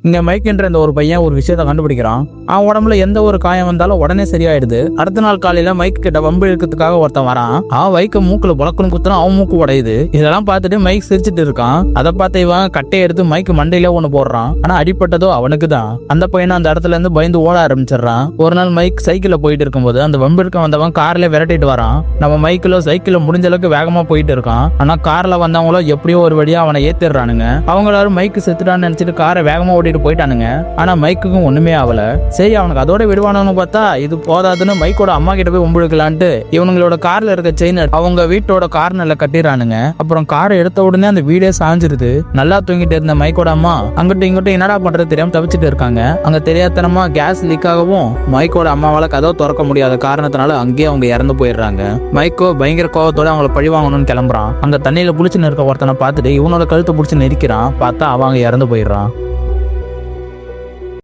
இங்க மைக் என்ற இந்த ஒரு பையன் ஒரு விஷயத்த கண்டுபிடிக்கிறான். அவன் உடம்புல எந்த ஒரு காயம் வந்தாலும் உடனே சரியாயிடுது. அடுத்த நாள் காலையில மைக் கிட்ட வம்பு இழுக்கிறதுக்காக ஒருத்தன் வரான். அவன் மைக்க மூக்குல புலக்குன்னு குத்துறான். அவன் மூக்கு உடையுது. இதெல்லாம் பார்த்துட்டு மைக் சிரிச்சிட்டு இருக்கான். அதை பார்த்து இவன் கட்டையை எடுத்து மைக் மண்டையில ஒண்ணு போடுறான். ஆனா அடிப்பட்டதோ அவனுக்கு தான். அந்த பையனை அந்த இடத்துல இருந்து பயந்து ஓட ஆரம்பிச்சிடறான். ஒரு நாள் மைக் சைக்கிள்ல போயிட்டு இருக்கும்போது அந்த வம்பு இருக்க வந்தவன் கார்ல விரட்டிட்டு வரான். நம்ம மைக்கிலோ சைக்கிள்ல முடிஞ்ச அளவுக்கு வேகமா போயிட்டு இருக்கான். ஆனா கார்ல வந்தவங்களோ எப்படியோ ஒரு வழியா அவனை ஏத்திடுறானுங்க. அவங்க எல்லாரும் மைக்கு செத்துட்டான்னு நினைச்சிட்டு காரை வேகமா ஓட்டிட்டு போயிட்டானுங்க. ஆனா மைக்குக்கும் ஒண்ணுமே ஆகல. சரி அவனுக்கு அதோட விடுவானு பார்த்தா இது போதாதுன்னு மைக்கோட அம்மா கிட்ட போய் உம்பிழுக்கலான்ட்டு இவங்களோட கார்ல இருக்க செயின் அவங்க வீட்டோட கார்னர்ல கட்டிடுறானுங்க. அப்புறம் காரை எடுத்த உடனே அந்த வீடே சாஞ்சிருது. நல்லா தூங்கிட்டு இருந்த மைக்கோட அம்மா அங்கிட்ட இங்கிட்ட என்னடா பண்றது தெரியாம தவிச்சிட்டு இருக்காங்க. அங்க தெரியாதனமா கேஸ் லீக் ஆகவும் மைக்கோட அம்மாவால கதவை திறக்க முடியாத காரணத்தினால அங்கேயே அவங்க இறந்து போயிடுறாங்க. மைக்கோ பயங்கர கோவத்தோட அவங்கள பழி வாங்கணும்னு கிளம்புறான். அங்க தண்ணியில புடிச்சு நிற்க ஒருத்தனை பார்த்துட்டு இவனோட கழுத்தை புடிச்சு நெரிக்கிறான். பார்த்தா அவங்க இறந்து போயிடுறான்.